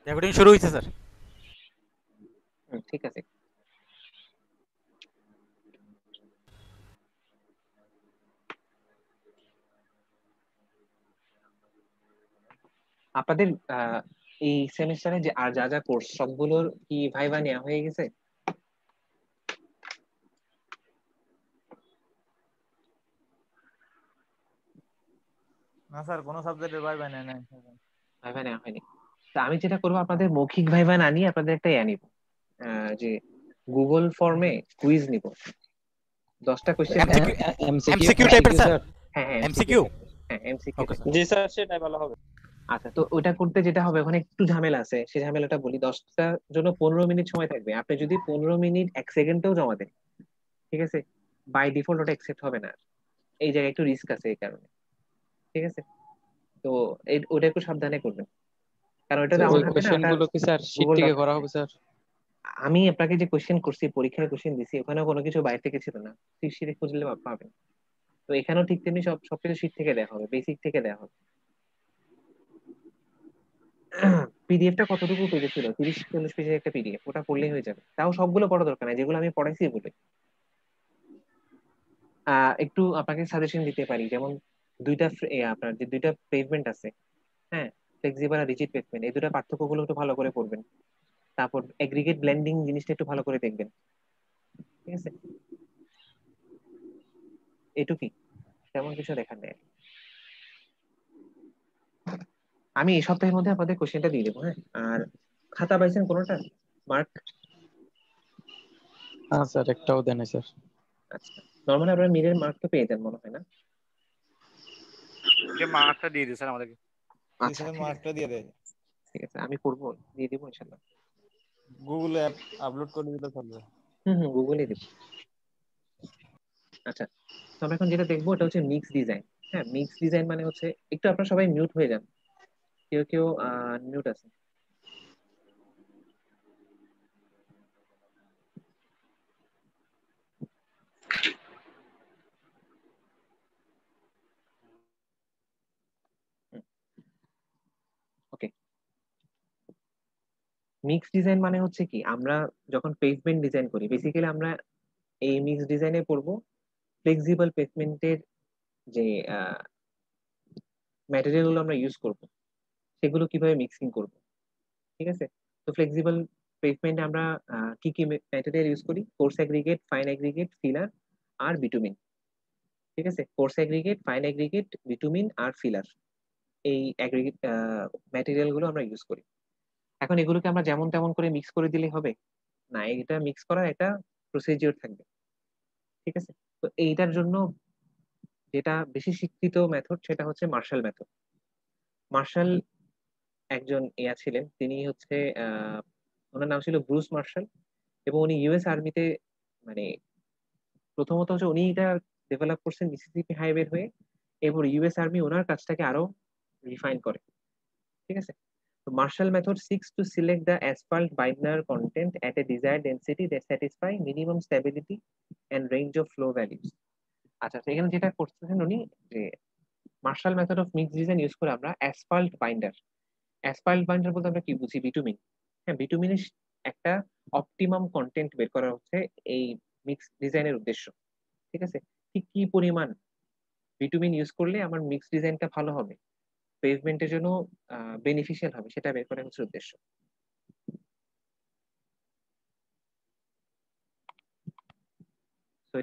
Recording শুরু হয়েছে sir. ঠিক আছে। আপনাদের এই সেমিস্টারে যে আর যা যা কোর্স সবগুলোর কি ভাইবা নেওয়া হয়ে গেছে? না স্যার, কোনো সাবজেক্টের ভাই বাই নাই। ভাইবা নেওয়া হয়নি? তা আমি যেটা করবো, আপনাদের মৌখিক ভাইবা না নিয়ে আপনাদের একটা নিব, যে গুগল ফর্মে কুইজ নিব, 10টা কোশ্চেন। এমসিকিউ, এমসিকিউ এমসিকিউ টাইপের এমসিকিউ স্যার। স্যার। হ্যাঁ হ্যাঁ, এমসিকিউ এমসিকিউ। টাইপের। হ্যাঁ, এমসিকিউ ওকে স্যার। টাইপের। জি স্যার, সেটাই ভালো হবে। আচ্ছা, তো ওইটা করতে যেটা হবে, ওখানে একটু ঝামেলা আছে, সেই ঝামেলাটা বলি। 10টা জন্য 15 মিনিট সময় থাকবে। আপনি যদি 15 মিনিট 1 সেকেন্ডেও জমা দেন, ঠিক আছে, বাই ডিফল্ট ওটা অ্যাকসেপ্ট হবে না। এই জায়গায় একটু রিস্ক আছে এই কারণে। ঠিক আছে, তো ওটা একটু সাবধানে করবেন, কারণ ওটা স্যার এমন ওই থাকবে না, কোশ্চেন ওটা গুলো কি স্যার শীট গুগল থেকে ডক। করা হবে স্যার? আমি আপনাকে যে কোশ্চেন করছি, পরীক্ষায় কোশ্চেন দিছি, ওখানেও কোনো কিছু বাইরে থেকে ছিল না। শীটে খুঁজলে পাবেন। তো এখানেও ঠিক তেমনি সবকিছু শীট থেকে দেওয়া হবে, বেসিক থেকে দেওয়া হবে। পিডিএফটা কতটুকু পেজে ছিল? 30-40 পেজের একটা পিডিএফ, ওটা পড়লেই হয়ে যাবে। তাও সবগুলো পড়া দরকার নাই, যেগুলো আমি পড়াইছি এগুলো। একটু আপনাকে সাজেশন দিতে পারি, যেমন আপনার যে দুইটা পেভমেন্ট আছে, হ্যাঁ, ফ্লেক্সিবল আর রিজিড পেভমেন্ট, এই দুটা পার্থক্যগুলো একটু ভালো করে পড়বেন। তারপর এগ্রিগেট ব্লেন্ডিং জিনিসটা একটু ভালো করে দেখবেন। ঠিক আছে, এটুকুই, তেমন কিছু দেখার নেই। আমি এই সপ্তাহের মধ্যে আপনাদের কোশ্চেনটা দিয়ে দেবো, হ্যাঁ। আর খাতা পাইছেন কোনোটা? মার্ক? হ্যাঁ স্যার, একটাও দেন স্যার। আচ্ছা, নর্মালি আপনারা মিডের মার্ক তো পেয়ে যান মনে হয় না? যে মার্কটা দিয়ে দিই স্যার আমাদেরকে। আচ্ছা, স্যার ঠিক আছে, মার্কটা দিয়ে দেয়, ঠিক আছে, আমি করবো, দিয়ে দিব ইনশাল্লাহ। গুগলে অ্যাপ আপলোড করে দিলে চলবে। হুম হুম, গুগলে দিব। আচ্ছা, তো আমরা এখন যেটা দেখবো ওটা হচ্ছে মিক্স ডিজাইন। হ্যাঁ, মিক্স ডিজাইন মানে হচ্ছে, একটু আপনারা সবাই মিউট হয়ে যান, কেউ কেউ মিউট আছে। ওকে, মিক্স ডিজাইন মানে হচ্ছে কি, আমরা যখন পেভমেন্ট ডিজাইন করি, বেসিক্যালি আমরা এই মিক্স ডিজাইনে পড়বো ফ্লেক্সিবল পেভমেন্টের যে ম্যাটেরিয়াল গুলো আমরা ইউজ করব, সেগুলো কিভাবে মিক্সিং করব। ঠিক আছে, তো ফ্লেক্সিবল পেভমেন্টে আমরা কি কি ম্যাটেরিয়াল ইউজ করি? Coarse aggregate, fine aggregate, filler আর বিটুমিন। ঠিক আছে, coarse aggregate, fine aggregate, bitumen আর ফিলার, এই অ্যাগ্রিগেট ম্যাটেরিয়াল গুলো আমরা ইউজ করি। এখন এগুলোকে আমরা যেমন তেমন করে মিক্স করে দিলে হবে না, এটা মিক্স করার একটা প্রসিজিওর থাকবে। ঠিক আছে, তো এইটার জন্য যেটা বেশি স্বীকৃত মেথড সেটা হচ্ছে মার্শাল মেথড। মার্শাল একজন ছিলেন, তিনি হচ্ছে আহ ওনার নাম ছিল ব্রুস মার্শাল, এবং উনি ইউএস আর্মিতে, মানে প্রথমত হচ্ছে উনি এটা ডেভেলপ করছেন মিসিসিপি হাইওয়ে হয়ে, এরপর ইউএস আর্মি ওনার কাজটাকে আরো রিফাইন করে। ঠিক আছে, তো Marshall method six to select the asphalt binder content at a desired density that satisfy minimum stability and range of flow values. আচ্ছা, তো এখানে যেটা করতেছেন উনি, যে Marshall method of mix design use করে আমরা অ্যাসফাল্ট বাইন্ডার। অ্যাসফাল্ট বাইন্ডার বলতে আমরা কি বুঝি? বিটুমিন। হ্যাঁ, বিটুমিনের একটা অপটিমাম কন্টেন্ট বের করা হচ্ছে এই মিক্স ডিজাইনের উদ্দেশ্য। ঠিক আছে, ঠিক কি পরিমাণ বিটুমিন ইউজ করলে আমার মিক্স ডিজাইনটা ভালো হবে, পেভমেন্টের জন্য বেনিফিশিয়াল হবে, সেটা বের করা হচ্ছে উদ্দেশ্য। তো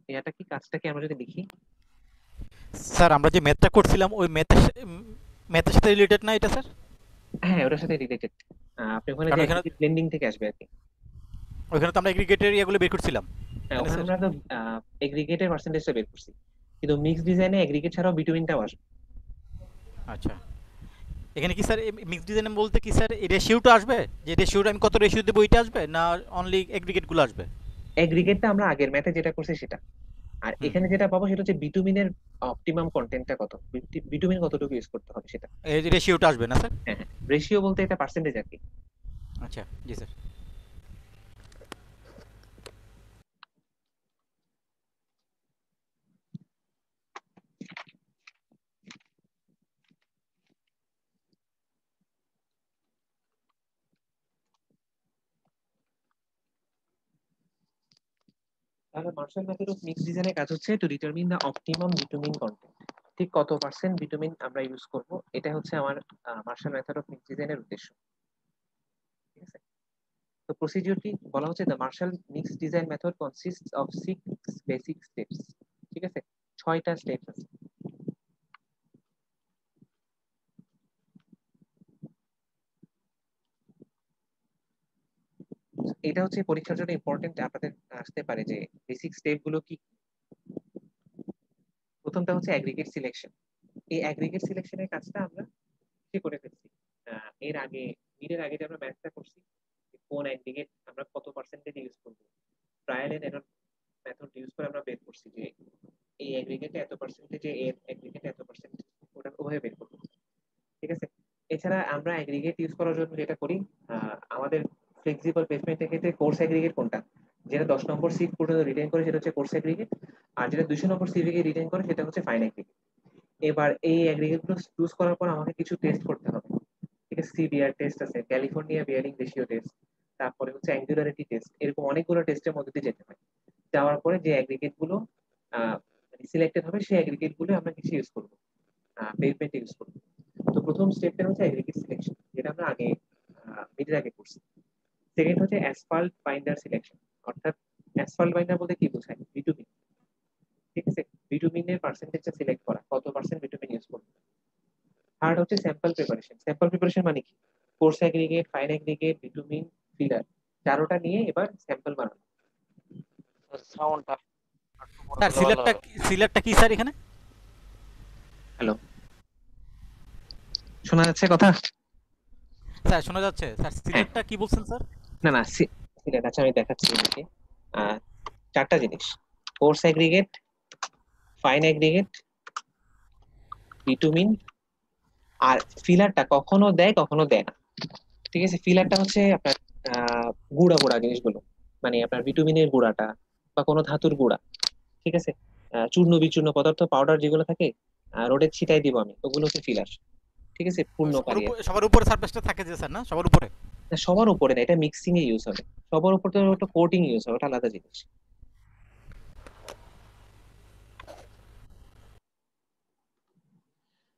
এটার কি, কাজটা কি আমরা যদি দেখি। স্যার আমরা যে ম্যাথটা করছিলাম ওই ম্যাথের সাথে রিলেটেড না এটা স্যার? হ্যাঁ, ওটার সাথে রিলেটেড। আপনি ওখানে কারণ যে এখানে, ব্লেন্ডিং থেকে আসবে আর কি। ওইখানে তো আমরা এগ্রিগেটের ইয়েগুলো বের করছিলাম, হ্যাঁ, তাই না ওখানে স্যার? আমরা তো এগ্রিগেটের পার্সেন্টেজটা বের করছি, কিন্তু মিক্স ডিজাইনে এগ্রিগেট ছাড়াও বিটুমিনটাও আসবে। আচ্ছা, এখানে কি স্যার মিক্স ডিজাইন বলতে কি স্যার এই রেশিওটা আসবে, যে রেশিওটা আমি কত রেশিও দেবো ওইটা আসবে, না অনলি এগ্রিগেটগুলো আসবে? এগ্রিগেটটা আমরা আগের ম্যাথে যেটা করছি সেটা, আর হুম, এখানে যেটা পাবো সেটা হচ্ছে বিটুমিনের অপটিমাম কন্টেন্টটা কত, বিটুমিন কতটুকু ইউজ করতে হবে সেটা। এই রেশিওটা আসবে না স্যার? হ্যাঁ হ্যাঁ, রেশিও বলতে এটা পার্সেন্টেজ আর কি। আচ্ছা, জি স্যার। তাহলে মার্শাল মেথড অফ মিক্স ডিজাইনের কাজ হচ্ছে to determine the optimum bitumen content. ঠিক কত পার্সেন্ট বিটুমিন আমরা ইউজ করব, এটা হচ্ছে আমার মার্শাল মেথড অফ মিক্স ডিজাইনের উদ্দেশ্য। ঠিক আছে, তো প্রসিডিউরটি বলা হচ্ছে the Marshall mix design method consists of 6 basic steps. ঠিক আছে, 6টা স্টেপ আছে। এটা হচ্ছে পরীক্ষার জন্য ইম্পর্টেন্ট আপনাদের আসতে পারে যে বেসিক স্টেপ গুলো কি। প্রথমটা হচ্ছে অ্যাগ্রিগেট সিলেকশন। এই অ্যাগ্রিগেট সিলেকশনের কাজটা আমরা কি করে ফেলছি এর আগে, মিডের আগে যে আমরা ম্যাথটা করছি, কোন অ্যাগ্রিগেট আমরা কত পার্সেন্টেজ ইউজ করব, trial and error method use করে আমরা বের করছি যে এই অ্যাগ্রিগেটে এত পার্সেন্টেজে এর অ্যাগ্রিগেটে এত পার্সেন্টেজ, ওটা ওভাবে বের করব। ঠিক আছে, এছাড়া আমরা অ্যাগ্রিগেট ইউজ করার জন্য যেটা করি, আমাদের ফ্লেক্সিবল প্লেসমেন্টের ক্ষেত্রে কোর্স অ্যাগ্রিগেট কোনটা, যেটা 10 নম্বর সিট পর্যন্ত রিটেন করে সেটা হচ্ছে কোর্স অ্যাগ্রিগেট, আর যেটা 200 নম্বর সিভিকে রিটেন করে সেটা হচ্ছে ফাইন অ্যাগ্রিগেট। এবার এই অ্যাগ্রিগেট গুলো চুজ করার পর আমাকে কিছু টেস্ট করতে হবে। ঠিক আছে, সিবিআর টেস্ট আছে, ক্যালিফোর্নিয়া বিয়ারিং রেশিও টেস্ট, তারপরে হচ্ছে অ্যাঙ্গুলারিটি টেস্ট, এরকম অনেকগুলো টেস্টের মধ্যে দিয়ে যেতে হয়। যাওয়ার পরে যে অ্যাগ্রিগেট গুলো সিলেক্টেড হবে সেই অ্যাগ্রিগেট গুলো আমরা কিছু ইউজ করবো, পেভমেন্ট ইউজ করবো। তো প্রথম স্টেপটা হচ্ছে অ্যাগ্রিগেট সিলেকশন, যেটা আমরা আগে মিডের আগে করছি। সেকেন্ড হচ্ছে অ্যাসফাল্ট বাইন্ডার সিলেকশন, অর্থাৎ অ্যাসফাল্ট বাইন্ডার বলতে কি বোঝায়, বিটুমিন। ঠিক আছে, বিটুমিনের পার্সেন্টেজটা সিলেক্ট করা, কত পার্সেন্ট বিটুমিন ইউজ করবো। থার্ড হচ্ছে স্যাম্পল প্রিপারেশন। স্যাম্পল প্রিপারেশন মানে কি, coarse aggregate, fine aggregate, bitumen, filler, চারোটা নিয়ে এবার স্যাম্পল বানানো। সাউন্ডটা একটু বড় স্যার করলে ভালো হবে। সিলেক্টটা কি স্যার এখানে? হ্যালো, শোনা যাচ্ছে কথা? স্যার শোনা যাচ্ছে স্যার, হ্যাঁ, সিলেক্টটা কি বলছেন স্যার? না না সিলেক্ট, আচ্ছা আমি দেখাচ্ছি আপনাকে। আহ, চারটা জিনিস: coarse aggregate, fine aggregate, bitumen, আর ফিলারটা কখনো দেয় কখনো দেয় না। ঠিক আছে, ফিলারটা হচ্ছে আপনার গুঁড়া গুঁড়া জিনিসগুলো, মানে আপনার ভিটামিনের গুঁড়াটা বা কোনো ধাতুর গুঁড়া। ঠিক আছে, চূর্ণ বিচূর্ণ পদার্থ পাউডার যেগুলো থাকে, রোদে ছিটাই দিব আমি, ওগুলো হচ্ছে ফিলার। ঠিক আছে, সবার পূর্ণকারী আর উপরে কি। সবার উপরে সারফেসটা থাকে যে স্যার, না সবার উপরে? না, সবার উপরে না, এটা মিক্সিং এ ইউজ হবে। সবার উপর তো ওটা কোটিং ইউজ হবে, ওটা আলাদা জিনিস।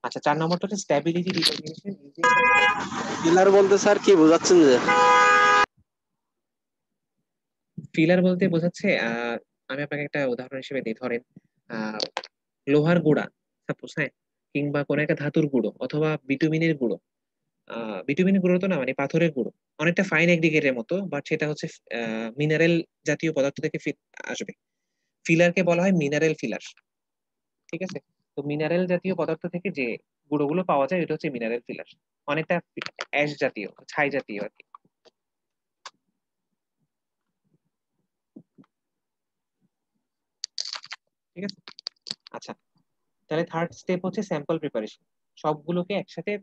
আচ্ছা, 4 নম্বরটা হচ্ছে স্ট্যাবিলিটি ডিটারমিনেশন ইউজিং পিলার বলতে স্যার কি বোঝাচ্ছেন যে? ফিলার বলতে বোঝাচ্ছে আমি আপনাকে একটা উদাহরণ হিসেবে দিই, ধরেন আহ লোহার গুঁড়া সাপোজ, হ্যাঁ, কিংবা কোনো একটা ধাতুর গুঁড়ো অথবা বিটুমিনের গুঁড়ো। বিটুমিনের গুঁড়ো তো না, মানে পাথরের গুঁড়ো, অনেকটা ফাইন এগ্রিগেটের মতো, বাট সেটা হচ্ছে মিনারেল জাতীয় পদার্থ থেকে আসবে। ফিলারকে বলা হয় মিনারেল ফিলার। ঠিক আছে, তো মিনারেল জাতীয় পদার্থ থেকে যে গুঁড়োগুলো পাওয়া যায় এটা হচ্ছে মিনারেল ফিলার, অনেকটা অ্যাশ জাতীয়, ছাই জাতীয় আর কি। ঠিক আছে, আচ্ছা, তাহলে থার্ড স্টেপ হচ্ছে স্যাম্পল প্রিপারেশন। সবগুলোকে একসাথে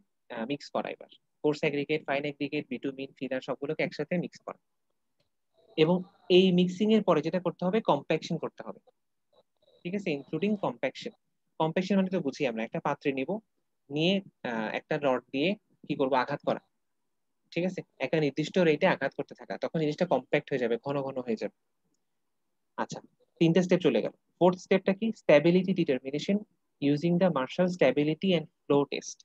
মিক্স করা, এবার coarse aggregate, fine aggregate, bitumen, filler সবগুলোকে একসাথে মিক্স করা। এবং এই মিক্সিং এর পরে যেটা করতে হবে, কম্প্যাকশন করতে হবে। ঠিক আছে, ইনক্লুডিং কম্প্যাকশন। কম্প্যাকশন মানে তো বুঝি আমরা, একটা পাত্রে নিব, নিয়ে একটা রড দিয়ে কি করব, আঘাত করা। ঠিক আছে, একটা নির্দিষ্ট রেটে আঘাত করতে থাকা, তখন জিনিসটা কম্প্যাক্ট হয়ে যাবে, ঘন ঘন হয়ে যাবে। আচ্ছা, 3টে স্টেপ চলে গেল। ফোর্থ স্টেপটা কি, stability determination using the Marshall stability and flow test.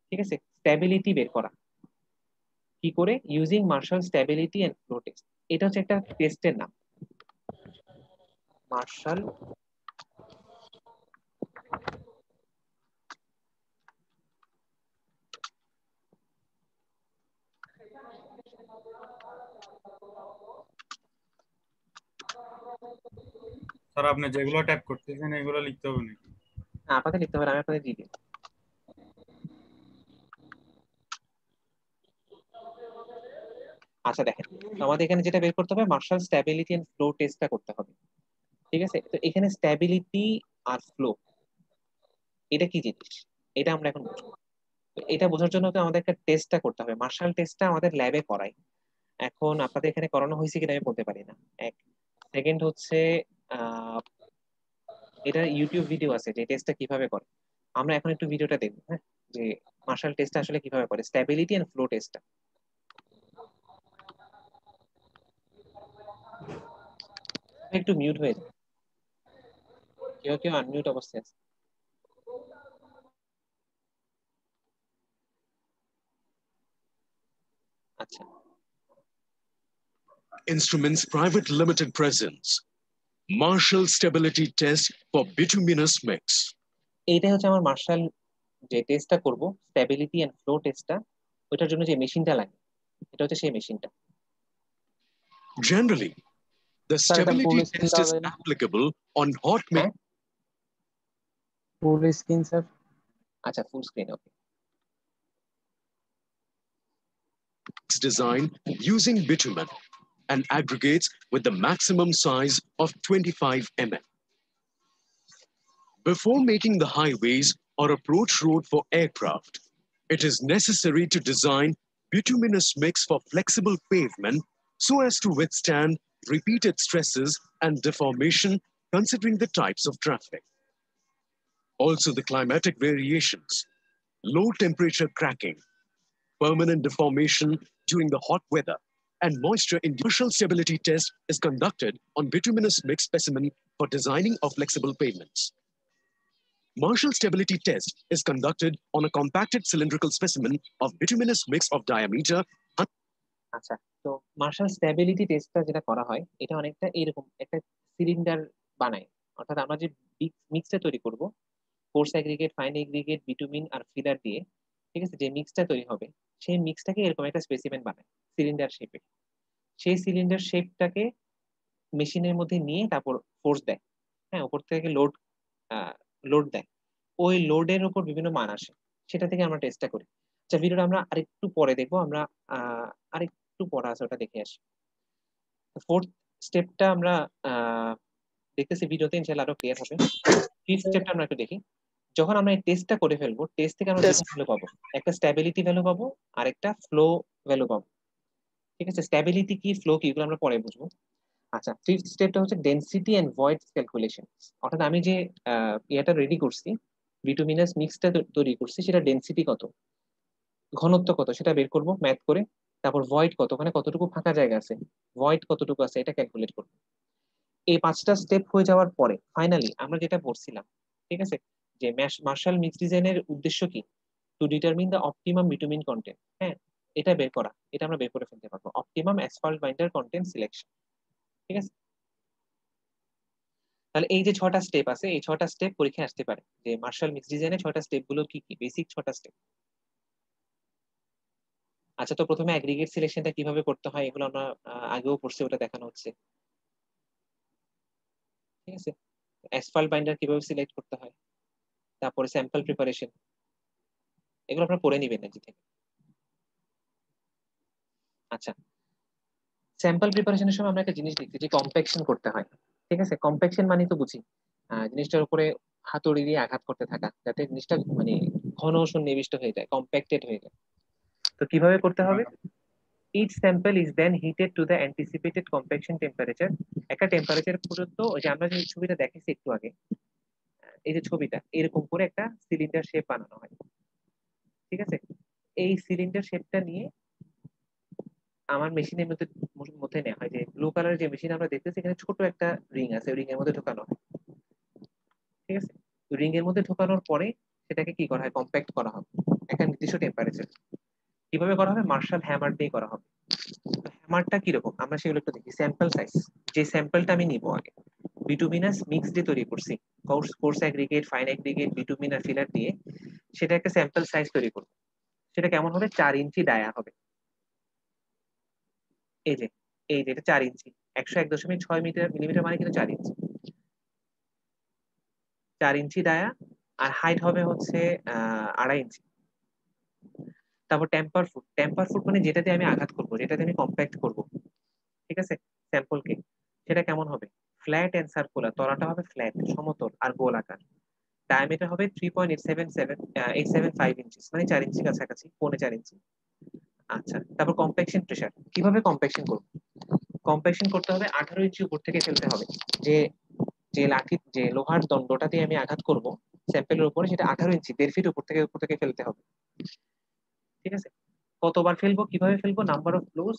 ঠিক আছে, স্ট্যাবিলিটি বের করা কি করে, using Marshall stability and flow test. এটা হচ্ছে একটা টেস্টের নাম, মার্শাল স্যার আপনি যেগুলো ট্যাপ করতেছেন এগুলো লিখতে হবে নাকি? আপনাদের লিখতে হবে, আমি আপনাদের দিয়ে দিই। আচ্ছা দেখেন, তো আমাদের এখানে যেটা বের করতে হবে, মার্শাল স্ট্যাবিলিটি এন্ড ফ্লো টেস্টটা করতে হবে। ঠিক আছে, তো এখানে স্ট্যাবিলিটি আর ফ্লো এটা কি জিনিস, এটা আমরা এখন বুঝবো। তো এটা বোঝার জন্য তো আমাদের একটা টেস্টটা করতে হবে, মার্শাল টেস্টটা আমাদের ল্যাবে করাই। এখন আপনাদের এখানে করানো হয়েছে কিনা আমি বলতে পারি না। এক সেকেন্ড হচ্ছে আহ এটা ইউটিউব ভিডিও আছে যে টেস্টটা কিভাবে করে, আমরা এখন একটু ভিডিওটা দেখবো, হ্যাঁ, যে মার্শাল টেস্টটা আসলে কিভাবে করে, স্ট্যাবিলিটি এন্ড ফ্লো টেস্টটা। একটু মিউট হয়ে যায়, কেউ কেউ আনমিউট অবস্থায় আছে। আচ্ছা, Instruments Private Limited presents Marshall Stability Test for Bituminous Mix. এইটাই হচ্ছে আমার মার্শাল যে টেস্টটা করব, স্ট্যাবিলিটি এন্ড ফ্লো টেস্টটা, ওইটার জন্য যে মেশিনটা লাগে এটা হচ্ছে সেই মেশিনটা। Generally, the স্যার এটা ফুল stability স্ক্রিন test দেওয়া is যায় না? applicable on hot mix হ্যাঁ, ফুল স্ক্রিন স্যার। আচ্ছা, full screen, okay. design using bitumen and aggregates with the maximum size of 25 mm. Before making the highways or approach road for aircraft, it is necessary to design bituminous mix for flexible pavement so as to withstand repeated stresses and deformation considering the types of traffic. Also the climatic variations, low temperature cracking, permanent deformation during the hot weather, and moisture in Marshall stability test is conducted on bituminous mix specimen for designing of flexible pavements. Marshall stability test is conducted on a compacted cylindrical specimen of bituminous mix of diameter. আচ্ছা, তো martial stability টেস্টটা যেটা করা হয় এটা অনেকটা এরকম একটা সিলিন্ডার বানায়, অর্থাৎ আমরা যে মিক্সটা তৈরি করব coarse aggregate, fine aggregate, bitumen আর ফিলার দিয়ে, ঠিক আছে, যে মিক্সটা তৈরি হবে সেই মিক্সটাকে এরকম একটা স্পেসিমেন বানায় সিলিন্ডার শেপে। সেই সিলিন্ডার শেপটাকে মেশিনের মধ্যে নিয়ে তারপর ফোর্স দেয়, হ্যাঁ, উপর থেকে লোড দেয়, ওই লোডের উপর বিভিন্ন মান আসে, সেটা থেকে আমরা টেস্টটা করি। আচ্ছা, ভিডিওটা আমরা আরেকটু পরে দেখবো, আমরা আরেকটু পরে আছে, ওটা দেখে আসি। ফোর্থ স্টেপটা আমরা দেখতেছি ভিডিওতে, ইনশাআল্লাহ আরো ক্লিয়ার হবে। ফিফথ স্টেপটা আমরা একটু দেখি। যখন আমরা এই টেস্টটা করে ফেলবো, টেস্ট থেকে আমরা দুটো ভ্যালু পাবো, একটা স্ট্যাবিলিটি ভ্যালু পাবো আর একটা ফ্লো ভ্যালু পাবো। ঠিক আছে, স্ট্যাবিলিটি কি, ফ্লো কি, এগুলো আমরা পরে বুঝবো। আচ্ছা, ফিফথ স্টেপটা হচ্ছে ডেনসিটি এন্ড ভয়েড ক্যালকুলেশন, অর্থাৎ আমি যে ইয়েটা রেডি করছি, বিটুমিনাস মিক্সটা তৈরি করছি, সেটা ডেনসিটি কত, ঘনত্ব কত, সেটা বের করব ম্যাথ করে। তারপর ভয়েড কত, ওখানে কতটুকু ফাঁকা জায়গা আছে, ভয়েড কতটুকু আছে, এটা ক্যালকুলেট করব। এই পাঁচটা স্টেপ হয়ে যাওয়ার পরে ফাইনালি আমরা যেটা পড়ছিলাম, ঠিক আছে, যে মার্শাল মিক্স ডিজাইনের উদ্দেশ্য কি, to determine the optimum bitumen content, হ্যাঁ, এটা বের করা, এটা আমরা বের করে ফেলতে পারবো, optimum asphalt binder content selection. ঠিক আছে, তাহলে এই যে 6টা স্টেপ আছে, এই 6টা স্টেপ পরীক্ষায় আসতে পারে, যে মার্শাল মিক্স ডিজাইনের 6টা স্টেপ গুলো কি কি, বেসিক 6টা স্টেপ। আচ্ছা, তো প্রথমে অ্যাগ্রিগেট সিলেকশনটা কিভাবে করতে হয় এগুলো আমরা আগেও পড়ছি, ওটা দেখানো হচ্ছে। ঠিক আছে, অ্যাসফল্ট বাইন্ডার কিভাবে সিলেক্ট করতে হয়, তারপরে স্যাম্পল প্রিপারেশন, এগুলো আপনারা পড়ে নিবেন নিজে থেকে। আচ্ছা, স্যাম্পল প্রিপারেশনের সময় আমরা একটা জিনিস দেখছি যে কম্প্যাকশন করতে হয়। ঠিক আছে, কম্প্যাকশন মানে তো বুঝি জিনিসটার উপরে হাতুড়ি দিয়ে আঘাত করতে থাকা, যাতে জিনিসটা মানে ঘন সন্নিবিষ্ট হয়ে যায়, কম্প্যাক্টেড হয়ে যায়। তো কিভাবে করতে হবে, each sample is then heated to the anticipated compaction temperature, একটা টেম্পারেচার পর্যন্ত, ওই যে আমরা যে ছবিটা দেখেছি একটু আগে, এই যে ছবিটা এরকম করে একটা সিলিন্ডার শেপ বানানো হয়। ঠিক আছে, এই সিলিন্ডার শেপটা নিয়ে আমার মেশিনের মধ্যে মধ্যে নেওয়া হয়, যে ব্লু কালার যে মেশিন আমরা দেখতেছি, এখানে ছোট একটা রিং আছে, রিং এর মধ্যে ঢোকানো হয়। ঠিক আছে, রিং এর মধ্যে ঢোকানোর পরে সেটাকে কি করা হয়, কম্প্যাক্ট করা হবে একটা নির্দিষ্ট টেম্পারেচার। কিভাবে করা হবে, মার্শাল হ্যামার দিয়ে করা হবে। হ্যামারটা কিরকম আমরা সেগুলো একটু দেখি। স্যাম্পল সাইজ, যে স্যাম্পলটা আমি নিব আগে, বিটুমিনাস মিক্স দিয়ে তৈরি করছি, coarse aggregate, fine aggregate, bitumen আর ফিলার দিয়ে, সেটা একটা স্যাম্পল সাইজ তৈরি করব। সেটা কেমন হবে, 4 ইঞ্চি ডায়া হবে। এই যে এটা 4 ইঞ্চি, 101.6 মিলিমিটার মানে কিন্তু 4 ইঞ্চি, 4 ইঞ্চি ডায়া। আর হাইট হবে হচ্ছে 2.5 ইঞ্চি। তারপর টেম্পার ফুট মানে যেটাতে আমি আঘাত করবো, যেটাতে আমি কম্প্যাক্ট করব, ঠিক আছে, স্যাম্পলকে, সেটা কেমন হবে, ফ্ল্যাট এন্ড সার্কুলার, তলাটা হবে ফ্ল্যাট সমতল আর গোল আকার। ডায়ামিটার হবে 3.875 ইঞ্চিস, মানে 4 ইঞ্চি কাছাকাছি, 4.5 ইঞ্চি। আচ্ছা, তারপর কম্প্যাকশন প্রেসার, কিভাবে কম্প্যাকশন করব, কম্প্যাকশন করতে হবে 18 ইঞ্চি উপর থেকে ফেলতে হবে। যে যে লাঠি, যে লোহার দণ্ডটা দিয়ে আমি আঘাত করব স্যাম্পেলের উপরে, সেটা 18 ইঞ্চি, 1.5 ফিট উপর থেকে ফেলতে হবে। ঠিক আছে, কতবার ফেলবো, কিভাবে ফেলবো, নাম্বার অফ ব্লোস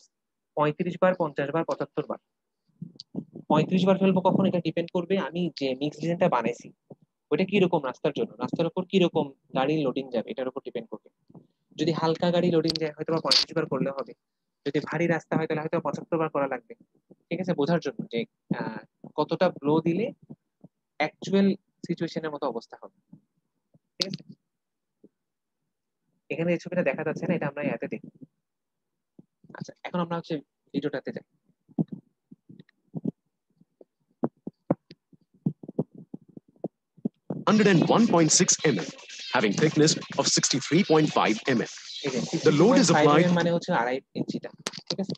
35 বার, 50 বার, 75 বার। 35 বার ফেলবো কখন, এটা ডিপেন্ড করবে আমি যে মিক্স ডিজাইনটা বানাইছি ওটা কিরকম রাস্তার জন্য, রাস্তার উপর কিরকম গাড়ির লোডিং যাবে এটার উপর ডিপেন্ড করবে। যদি হালকা গাড়ি লোডিং যায় হয়তো বা 35 বার করলে হবে, যদি ভারী রাস্তা হয় তাহলে হয়তো 75 বার করা লাগবে। ঠিক আছে, বোঝার জন্য যে কতটা ব্লো দিলে অ্যাকচুয়াল সিচুয়েশনের মতো অবস্থা হবে। ঠিক আছে, এখানে এই ছবিটা দেখা যাচ্ছে না, এটা আমরা ইয়াতে দেখি। আচ্ছা, এখন আমরা হচ্ছে ভিডিওটাতে যাই। Hundred and 1.6 mm, having thickness of 63.5 mm, এই যে The load is 62.5 applied- mm মানে হচ্ছে 2.5 ইঞ্চিটা। ঠিক আছে,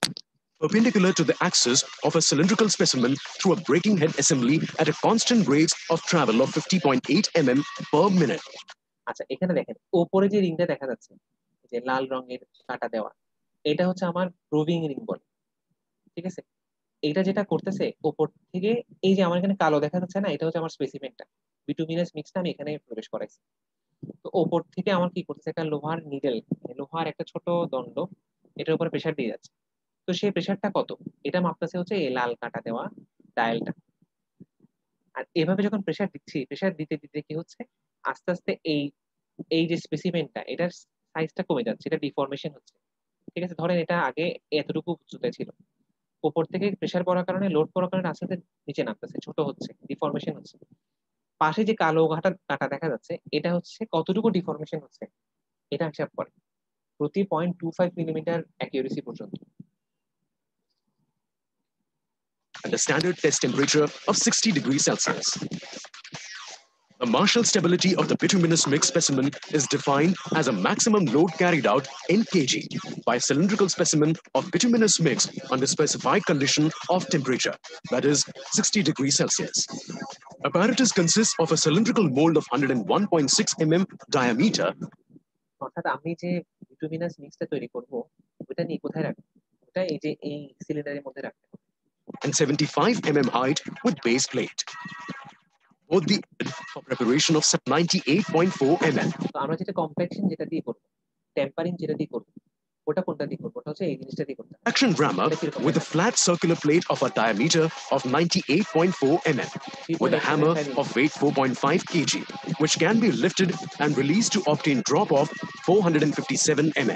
perpendicular to the axis of a cylindrical specimen through a braking head assembly at a constant rate of travel of 50.8 mm per minute. আচ্ছা এখানে দেখেন ওপরে যে রিংটা দেখা যাচ্ছে, এই যে লাল রঙের কাটা দেওয়া, এটা হচ্ছে আমার প্রুভিং রিং বলে। ঠিক আছে, এটা যেটা করতেছে ওপর থেকে, এই যে আমার এখানে কালো দেখা যাচ্ছে না, এটা হচ্ছে আমার স্পেসিমেনটা, বিটুমিনাস মিক্সটা আমি এখানে প্রবেশ করাইছি। তো ওপর থেকে আমার কি করতেছে, একটা লোহার নিডেল, লোহার একটা ছোট দণ্ড এটার উপর প্রেসার দিয়ে যাচ্ছে। তো সেই প্রেসারটা কত এটা মাপতেছে হচ্ছে এই লাল কাটা দেওয়া ডায়ালটা। আর এভাবে যখন প্রেসার দিচ্ছি, প্রেসার দিতে দিতে কি হচ্ছে, আস্তে আস্তে এই এই যে স্পেসিমেনটা এটার সাইজটা কমে যাচ্ছে, এটা ডিফরমেশন হচ্ছে। ঠিক আছে, ধরেন এটা আগে এতটুকু উচ্চতায় ছিল, উপর থেকে প্রেসার পড়ার কারণে, লোড পড়ার কারণে আস্তে আস্তে নিচে নামতেছে, ছোট হচ্ছে, ডিফরমেশন হচ্ছে। পাশে যে কালো কাটা দেখা যাচ্ছে এটা হচ্ছে কতটুকু ডিফরমেশন হচ্ছে এটা হিসাব করে প্রতি 0.25 মিলিমিটার অ্যাকিউরেসি পর্যন্ত। At a standard test temperature of 60 degrees Celsius. The Marshall stability of the bituminous mix specimen is defined as a maximum load carried out in kg by a cylindrical specimen of bituminous mix under specified condition of temperature, that is 60 degrees Celsius. Apparatus consists of a cylindrical mold of 101.6 mm diameter অর্থাৎ আমি যে bituminous মিক্সটা তৈরি করব ওটা নিয়ে কোথায় রাখবো, ওটা এই যে এই সিলিন্ডারের মধ্যে রাখতে হবে। and 75 mm height with base plate. Both the for preparation of sub 98.4 mm. তো আমরা যেটা কম্প্যাকশন যেটা দিয়ে করব, টেম্পারিং যেটা দিয়ে করব, ওটা কোনটা দিয়ে করব, ওটা হচ্ছে এই জিনিসটা দিয়ে করতে হবে। Action rammer with a flat circular plate of a diameter of 98.4 mm with a hammer of weight 4.5 kg, which can be lifted and released to obtain drop of 457 mm.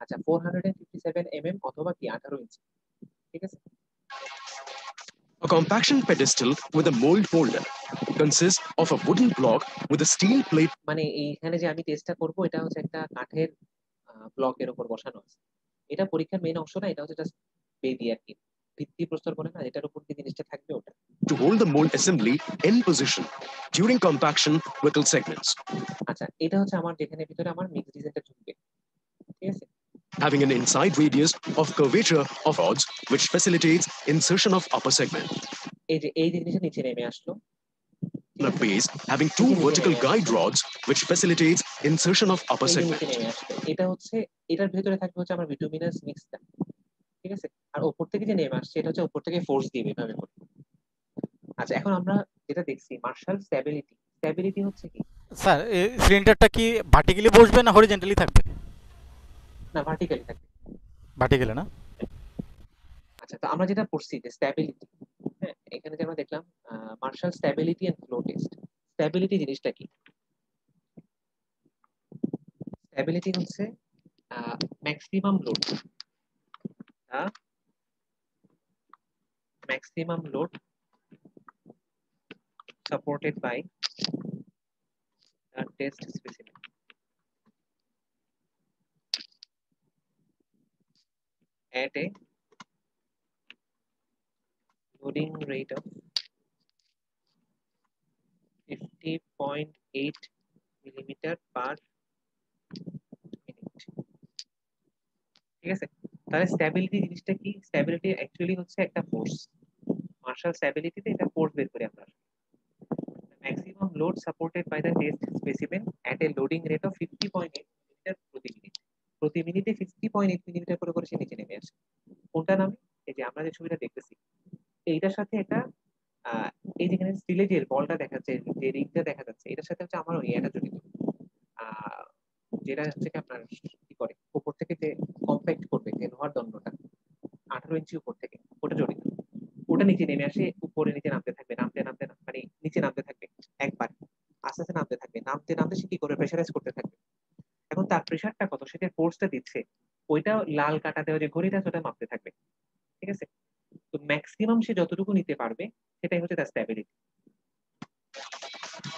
আচ্ছা 457 অথবা কি 18 ইঞ্চি। ঠিক আছে, A compaction pedestal with a mold holder consists of a wooden block with a steel plate মানে এইখানে যে আমি টেস্টটা করব এটা হচ্ছে একটা কাঠের ব্লকের উপর বসানো আছে। এটা পরীক্ষার মেইন অংশ না, এটা হচ্ছে জাস্ট বেদি আর কি, ভিত্তি প্রস্তর বলে না, এটার উপর যে জিনিসটা থাকবে ওটা। to hold the mold assembly in position during compaction wiggle segments. আচ্ছা এটা হচ্ছে আমার যেখানে ভিতরে আমার মিক্স ডিজাইনটা ঢুকবে। ঠিক আছে, Having an inside radius of curvature of rods which facilitates insertion of upper segment. এই যে এই জিনিসটা নিচে নেমে আসলো, On a base having two vertical guide rods which facilitates insertion of upper এই যে segment. নিচে নেমে আসলো, এটা হচ্ছে এটার ভেতরে থাকবে হচ্ছে আমার বিটুমিনাস মিক্সটা। ঠিক আছে, আর উপর থেকে যে নেমে আসছে এটা হচ্ছে উপর থেকে ফোর্স দিবে এভাবে করে। আচ্ছা এখন আমরা যেটা দেখছি মার্শাল স্ট্যাবিলিটি, স্ট্যাবিলিটি হচ্ছে কি, স্যার এই সিলিন্ডারটা কি ভার্টিক্যালি বসবে না হরিজন্টালি থাকবে? না ভার্টিক্যালি থাকবে। ভার্টিক্যালি না? আচ্ছা তো আমরা যেটা পড়ছি যে স্ট্যাবিলিটি, হ্যাঁ এখানে যে আমরা দেখলাম Marshall stability and flow test. Stability জিনিসটা কি, স্ট্যাবিলিটি হচ্ছে maximum load, maximum load supported by the test specimen at a loading rate of 50.8 millimeter per minute। ঠিক আছে, তাহলে স্ট্যাবিলিটি জিনিসটা কি, স্ট্যাবিলিটি অ্যাকচুয়ালি হচ্ছে একটা ফোর্স। মার্শাল স্ট্যাবিলিটিতে এটা ফোর্স বের করে আমরা, maximum load supported by the test specimen at a loading rate of 50.8 millimetre প্রতি মিনিট। প্রতি মিনিটে 50.8 মিলিমিটার করে করে সে নিচে নেমে আসে। কোনটা নামে, এই যে আমরা যে ছবিটা দেখতেছি এইটার সাথে এটা এই যেখানে স্টিলের যে বলটা দেখা যাচ্ছে, যে রিংটা দেখা যাচ্ছে, এটার সাথে হচ্ছে আমার এটা জড়িত, যেটা হচ্ছে কি আপনার কি করে উপর থেকে যে কম্প্যাক্ট করবে যে লোহার দণ্ডটা 18 ইঞ্চি উপর থেকে, ওটা জড়িত, ওটা নিচে নেমে আসে উপরে প্রেসারাইজ করতে থাকবে। এখন তার প্রেসারটা কত, সেটা ফোর্সটা দিচ্ছে, ওইটা লাল কাটা দেওয়া যে ঘড়িটা সেটা মাপতে থাকবে। ঠিক আছে, তো ম্যাক্সিমাম সে যতটুকু নিতে পারবে সেটাই হচ্ছে তার stability.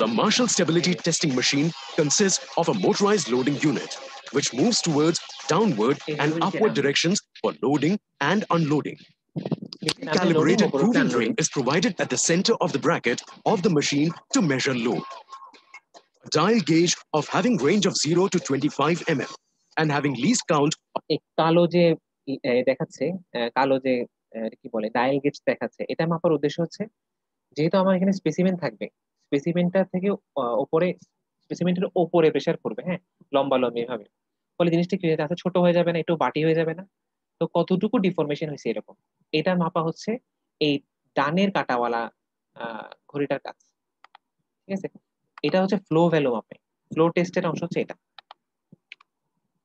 The Marshall Stability Testing Machine consists of a motorized loading unit, which moves towards downward and upward directions for loading and unloading. A calibrated proving ring is provided at the center of the bracket of the machine to measure load. A dial gauge of having range of 0 to 25 mm and having least count এই কালো যে দেখাচ্ছে, কালো যে কি বলে dial gauge দেখাচ্ছে, এটা মাপার উদ্দেশ্য হচ্ছে যেহেতু আমার এখানে স্পেসিমেন থাকবে, স্পেসিমেনটা থেকে উপরে, স্পেসিমেন্টের উপরে প্রেসার করবে, হ্যাঁ, লম্বা লম্বি ভাবে, ফলে জিনিসটা কি হয়ে যাচ্ছে, ছোট হয়ে যাবে না, একটু বাটি হয়ে যাবে না, তো কতটুকু ডিফরমেশন হয়েছে এরকম, এটা মাপা হচ্ছে এই ডানের কাটাওয়ালা ঘড়িটার কাজ। ঠিক আছে, এটা হচ্ছে ফ্লো ভ্যালু মাপে, ফ্লো টেস্টের অংশ হচ্ছে এটা।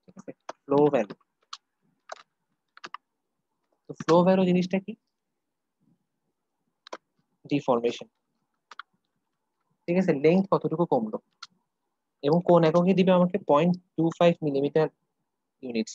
ঠিক আছে, ফ্লো ভ্যালু। তো ফ্লো ভ্যালু জিনিসটা কি, ডিফরমেশন। ঠিক আছে, লেন্থ কতটুকু কমলো, এবং কোন এককে দিবে আমাকে 0.25 millimetre units.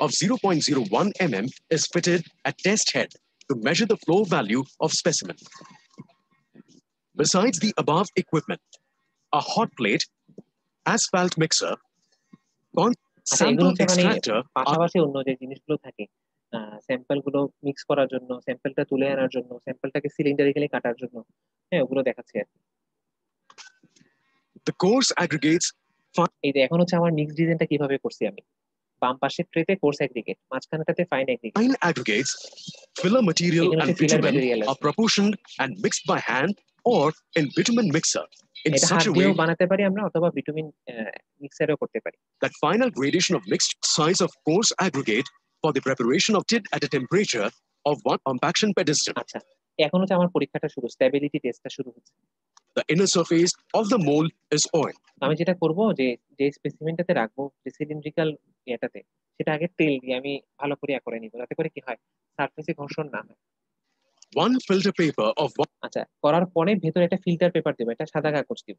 of 0.01 mm is fitted at test head to measure the flow value of specimen. Besides the above equipment, a hot plate, asphalt mixer, আচ্ছা, এগুলো sample হচ্ছে মানে extractor are পাশাপাশি অন্য যে জিনিসগুলো থাকে, স্যাম্পল গুলো মিক্স করার জন্য, স্যাম্পলটা তুলে আনার জন্য, স্যাম্পলটাকে সিলিন্ডারিক্যালি কাটার জন্য, হ্যাঁ, ওগুলো দেখাচ্ছে আর কি। the coarse aggregates এই যে এখন হচ্ছে আমার মিক্স ডিজাইনটা কিভাবে করছি আমি, বাম পাশের ট্রেতে কোর্স অ্যাগ্রিগেট, মাঝখানটাতে fine aggregate, fine aggregates, filler material এখানে and হচ্ছে ফিলার bitumen ম্যাটেরিয়াল are আছে। proportioned and mixed by hand or in bitumen mixer in এটা such হাত a way দিয়েও বানাতে পারি আমরা, অথবা বিটুমিন মিক্সারেও করতে পারি। that final gradation of mixed size of coarse aggregate for the preparation of it at a temperature of 1 compaction pedestal. আচ্ছা, এখন হচ্ছে আমার পরীক্ষাটা শুরু, স্ট্যাবিলিটি টেস্টটা শুরু হচ্ছে। The inner surface of the mold is oil. আমি যেটা করব, যে যে স্পেসিমেনটাতে রাখবো, যে সিলিন্ড্রিক্যাল ইয়েটাতে, সেটা আগে তেল দিয়ে আমি ভালো করে করে নিব, যাতে করে কি হয়, সারফেসে ঘর্ষণ না হয়। One filter paper of আচ্ছা, করার পরে ভেতরে একটা ফিল্টার পেপার দেবো, একটা সাদা কাগজ দিব,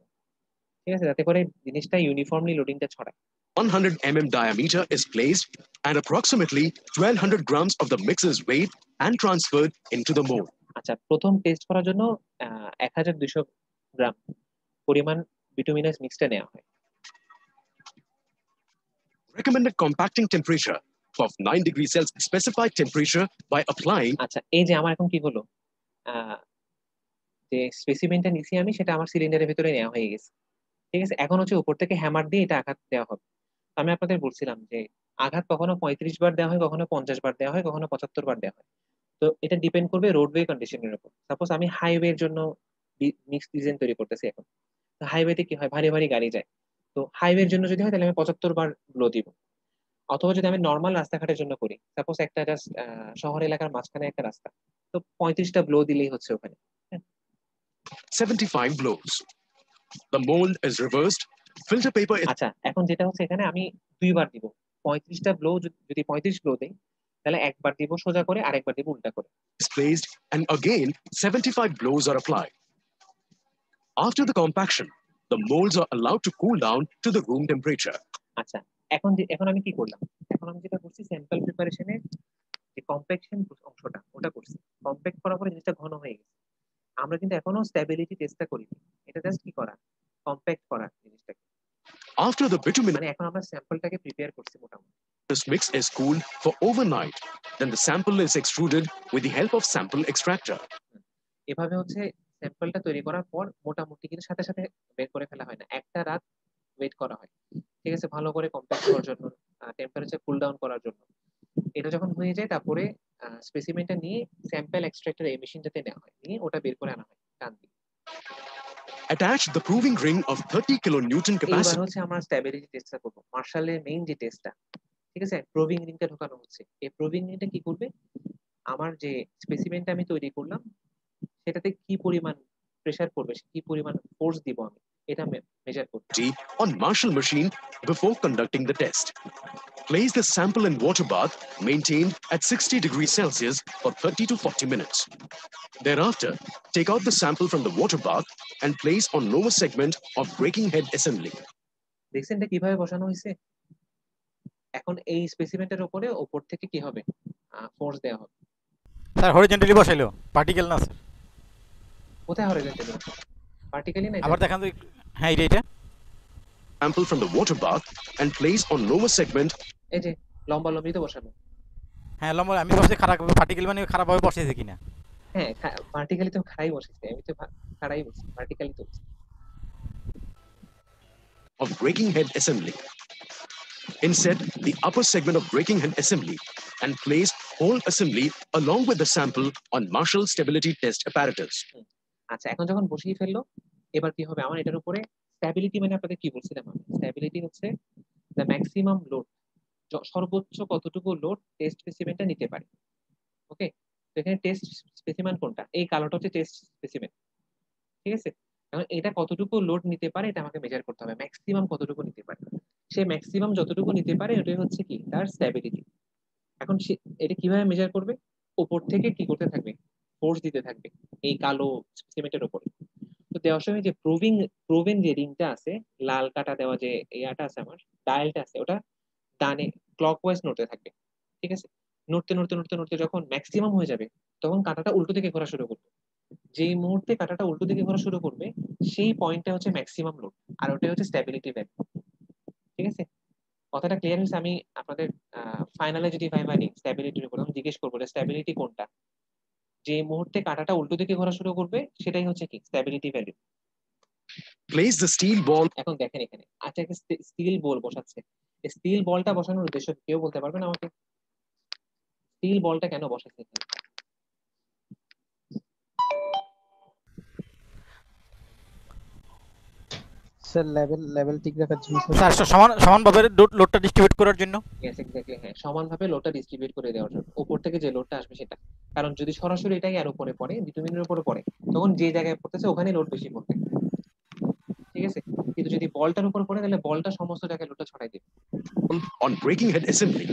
ঠিক আছে, যাতে করে জিনিসটা ইউনিফর্মলি লোডিংটা ছড়ায়। 100 mm diameter is placed and approximately 1200 grams of the mix is weighed and transferred into the mold. আচ্ছা, প্রথম টেস্ট করার জন্য 1200 গ্রাম পরিমাণ বিটুমিনাস মিক্সটা নেওয়া হয়। Recommended compacting temperature of 9 degrees Celsius specified temperature by applying আচ্ছা, এই যে আমার এখন কি হলো, যে স্পেসিমেনটা নিছি আমি, সেটা আমার সিলিন্ডারের ভিতরে নেওয়া হয়ে গেছে। ঠিক আছে, এখন হচ্ছে উপর থেকে হ্যামার দিয়ে এটা আঘাত দেওয়া হবে। আমি আপনাদের বলছিলাম যে আঘাত কখনো 35 বার দেওয়া হয়, কখনো 50 বার দেওয়া হয়, কখনো 75 বার দেওয়া হয়। তো এটা ডিপেন্ড করবে রোডওয়ে কন্ডিশনের উপর। সাপোজ আমি হাইওয়ের জন্য মিক্স ডিজাইন তৈরি করতেছি এখন, তো হাইওয়েতে কি হয়, ভারী ভারী গাড়ি যায়, তো হাইওয়ের জন্য যদি হয় তাহলে আমি 75 বার ব্লো দিব। অথবা যদি আমি নর্মাল রাস্তাঘাটের জন্য করি, সাপোজ একটা জাস্ট শহর এলাকার মাঝখানে একটা রাস্তা, তো 35টা ব্লো দিলেই হচ্ছে ওখানে। 75 blows. The mold is reversed. Filter paper is আচ্ছা, এখন যেটা হচ্ছে, এখানে আমি 2বার দিব। 35টা ব্লো যদি 35 ব্লো দেই, তাহলে একবার দিব সোজা করে, আরেকবার দিব উল্টা করে। placed and again 75 blows are applied. After the compaction, the molds are allowed to cool down to the room temperature. আচ্ছা, এখন আমি কি করলাম, এখন আমি যেটা করছি, স্যাম্পল প্রিপারেশনের যে কম্প্যাকশন অংশটা ওটা করছি। কম্প্যাক্ট করার পরে জিনিসটা ঘন হয়ে গেছে। আমরা কিন্তু এখনো স্ট্যাবিলিটি টেস্টটা করিনি, এটা জাস্ট কি করা, কম্প্যাক্ট করা জিনিসটাকে। After the bituminous মানে এখন আমরা স্যাম্পলটাকে প্রিপেয়ার করছি মোটামুটি। mix is cooled for overnight, then the sample is extruded with the help of sample extractor. এভাবে হচ্ছে স্যাম্পলটা তৈরি করার পর মোটামুটি কিন্তু সাথে সাথে বের করে ফেলা হয় না, একটা রাত ওয়েট করা হয়। ঠিক আছে, ভালো করে কম্প্যাক্ট করার জন্য, টেম্পারেচার কুল ডাউন করার জন্য। এটা যখন হয়ে যায়, তারপরে স্পেসিমেনটা নিয়ে স্যাম্পল এক্সট্রাক্টর এই মেশিনটাতে নেওয়া হয়, নিয়ে ওটা বের করে আনা হয় টান দিয়ে। Attach the proving ring of 30 kilonewton এইবার capacity. হচ্ছে আমরা স্ট্যাবিলিটি টেস্টটা করবো, মার্শালের মেইন যে টেস্টটা। ঠিক আছে, প্রোভিং রিংটা ঢোকানো হচ্ছে। এই প্রোভিং রিংটা কি করবে, আমার যে স্পেসিমেনটা আমি তৈরি করলাম সেটাতে কি পরিমাণ প্রেসার পড়বে, কি পরিমাণ ফোর্স দিব আমি, এটা মেজার করতে on Marshall machine before conducting the test. Place the sample in water bath maintained at 60 degrees Celsius for 30 to 40 minutes. Thereafter, take out the sample from the water bath and place on lower segment of breaking head assembly. দেখছেন এটা কিভাবে বসানো হয়েছে? এখন এই স্পেসিমেন্টের উপরে উপর থেকে কি হবে? ফোর্স দেওয়া হবে। স্যার হরিজন্টালি বসাইলো, পার্টিকেল না স্যার। কোথায় হরিজন্টালি? ভার্টিক্যালি না? আবার দেখান তো হ্যাঁ এটা Sample from the water bath and place on lower segment. এই যে লম্বা লম্বি তো বসানো। হ্যাঁ লম্বা, আমি ভাবছি খারাপ পার্টিকেল মানে খারাপভাবে বসেছে কিনা। হ্যাঁ ভার্টিক্যালি তো খাড়াই বসেছে, আমি তো খাড়াই বসছি, ভার্টিক্যালি তো Of breaking head assembly. Inset the upper segment of breaking head assembly and place whole assembly along with the sample on Marshall stability test apparatus. আচ্ছা এখন যখন বসিয়ে ফেললো এবার কি হবে? আমার এটার উপরে স্ট্যাবিলিটি মানে আপনাদের কি বলছিলাম আমি, স্ট্যাবিলিটি হচ্ছে দ্য ম্যাক্সিমাম লোড, সর্বোচ্চ কতটুকু লোড টেস্ট স্পেসিমেনটা নিতে পারে। ওকে, তো এখানে টেস্ট স্পেসিমেন কোনটা? এই কালোটা হচ্ছে টেস্ট স্পেসিমেন, ঠিক আছে? এখন এটা কতটুকু লোড নিতে পারে এটা আমাকে মেজার করতে হবে, ম্যাক্সিমাম কতটুকু নিতে পারে। সে ম্যাক্সিমাম যতটুকু নিতে পারে ওটাই হচ্ছে কি তার স্ট্যাবিলিটি। এখন সে এটা কিভাবে মেজার করবে? উপর থেকে কি করতে থাকবে? ফোর্স দিতে থাকবে এই কালো স্পেসিমেন্টের উপরে। তো দেওয়ার সময় যে প্রোভেন যে রিংটা আছে, লাল কাটা দেওয়া যে ইয়াটা আছে, আমার ডায়ালটা আছে, ওটা ডানে ক্লকওয়াইজ নড়তে থাকবে, ঠিক আছে? নড়তে নড়তে নড়তে নড়তে যখন ম্যাক্সিমাম হয়ে যাবে তখন কাঁটাটা উল্টো দিকে ঘোরা শুরু করবে। যেই মুহূর্তে কাঁটাটা উল্টো দিকে ঘোরা শুরু করবে সেই পয়েন্টটা হচ্ছে ম্যাক্সিমাম লোড, আর ওটা হচ্ছে স্ট্যাবিলিটি ভ্যালু, ঠিক আছে? কথাটা ক্লিয়ার হয়েছে? আমি আপনাদের ফাইনালে যদি ভাই স্ট্যাবিলিটির উপর আমি জিজ্ঞেস করবো স্ট্যাবিলিটি কোনটা, যে মুহূর্তে কাঁটাটা উল্টো দিকে ঘোরা শুরু করবে সেটাই হচ্ছে কি stability value. Place the steel ball. এখন দেখেন এখানে আচ্ছা একটা স্টিল বল বসাচ্ছে, স্টিল বলটা বসানোর উদ্দেশ্য কেউ বলতে পারবেন আমাকে? স্টিল বলটা কেন বসাচ্ছে এখানে? স্যার লেভেল ঠিক রাখার জন্য স্যার সমানভাবে লোডটা ডিস্ট্রিবিউট করার জন্য। ইয়েস এক্স্যাক্টলি, হ্যাঁ সমানভাবে লোডটা ডিস্ট্রিবিউট করে দেওয়ার জন্য, উপর থেকে যে লোডটা আসবে সেটা। কারণ যদি সরাসরি এটাই আর উপরে পড়ে, বিটুমিনের উপরে পড়ে, তখন যে জায়গায় পড়তেছে ওখানে লোড বেশি পড়বে, ঠিক আছে? কিন্তু যদি বলটার উপর পড়ে তাহলে বলটা সমস্ত জায়গায় লোডটা ছড়াই দেবে। On breaking head assembly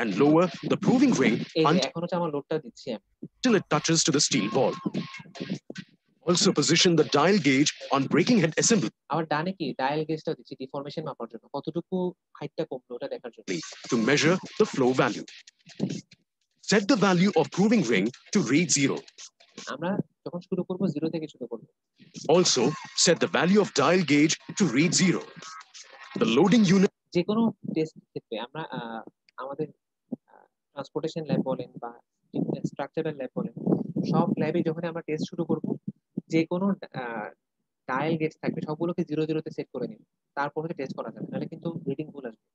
and lower the proving ring এই যে এখন হচ্ছে আমার লোডটা দিচ্ছি আমি, until it touches to the steel ball. Also position the dial gauge on breaking head assembly আবার ডানে কি ডায়াল গেজটা দিচ্ছি ডিফরমেশন মাপার জন্য, কতটুকু হাইটটা কমলো ওটা দেখার জন্য। to measure the flow value. Set the value of proving ring to read 0. আমরা যখন শুরু করব 0 থেকে শুরু করব। Also set the value of dial gauge to read 0. The loading unit যে কোনো টেস্ট ক্ষেত্রে আমরা আমাদের ট্রান্সপোর্টেশন ল্যাব বলেন বা স্ট্রাকচারাল ল্যাব বলেন, সব ল্যাবে যখন আমরা টেস্ট শুরু করব যে কোনো ডায়াল গেজ থাকবে সবগুলোকে 0 0 তে সেট করে নিন, তারপরে টেস্ট করা যাবে, নাহলে কিন্তু রিডিং ভুল আসবে।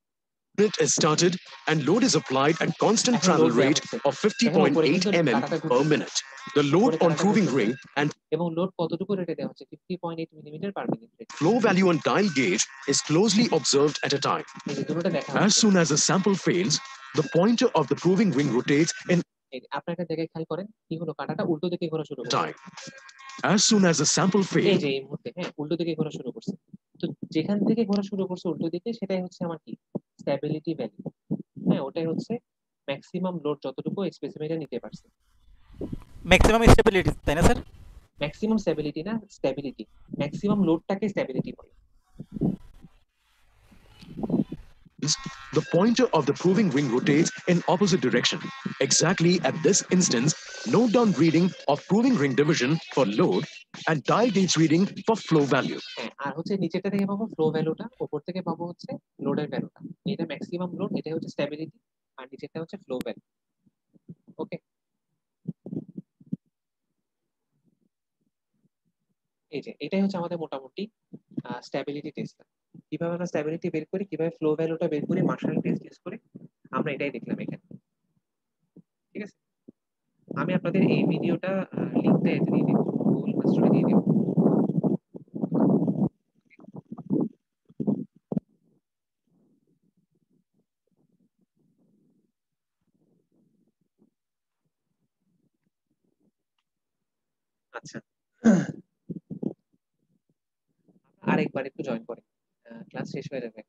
is started and load is applied at constant এখন travel load দেওয়া rate হচ্ছে। of 50.8 mm per minute. The load on proving ring and এবং লোড কতটুকু রেটে দেওয়া হচ্ছে? 50.8 millimetre per minute rate. flow value on dial gauge is closely observed at a time. এই যে দুটোটা দেখা As হচ্ছে। soon as the sample fails, the pointer of the proving ring rotates in এই যে আপনার একটা জায়গায় খেয়াল করেন কি হলো, কাঁটাটা উল্টো দিকে ঘোরা শুরু করছে। time. As soon as the sample এই fails, যে এই মুহূর্তে হ্যাঁ উল্টো দিকে ঘোরা শুরু করছে, তো যেখান থেকে ঘোরা শুরু করছে উল্টো দিকে সেটাই হচ্ছে আমার কি স্ট্যাবিলিটি ভ্যালু। হ্যাঁ ওটাই হচ্ছে ম্যাক্সিমাম লোড যতটুকু স্পেসিমেন্টে নিতে পারছে। ম্যাক্সিমাম স্টেবিলিটি, তাই না স্যার? ম্যাক্সিমাম স্ট্যাবিলিটি না, স্ট্যাবিলিটি। ম্যাক্সিমাম লোডটাকে স্ট্যাবিলিটি বলে। the pointer of the proving ring rotates in opposite direction. Exactly at this instance, note down reading of proving ring division for load and dial gauge reading for flow value. হ্যাঁ আর হচ্ছে নিচেরটা থেকে পাবো flow ভ্যালুটা, উপর থেকে পাবো হচ্ছে লোডের ভ্যালুটা। এটা ম্যাক্সিমাম লোড, এটা হচ্ছে স্ট্যাবিলিটি, আর নিচেরটা হচ্ছে ফ্লো ভ্যালু। ওকে, এই যে এটাই হচ্ছে আমাদের মোটামুটি স্ট্যাবিলিটি টেস্ট। কিভাবে আমরা স্ট্যাবিলিটি বের করি, কিভাবে ফ্লো ভ্যালুটা বের করি মার্শাল টেস্ট ইউজ করে, আমরা এটাই দেখলাম এখানে, ঠিক আছে? আমি আপনাদের এই ভিডিওটা লিংকটা এতে দিয়ে দেব, গুগল ক্লাসরুমে দিয়ে দেব। আচ্ছা আরেকবার একটু জয়েন করেন, ক্লাস শেষ হয়ে যাবে।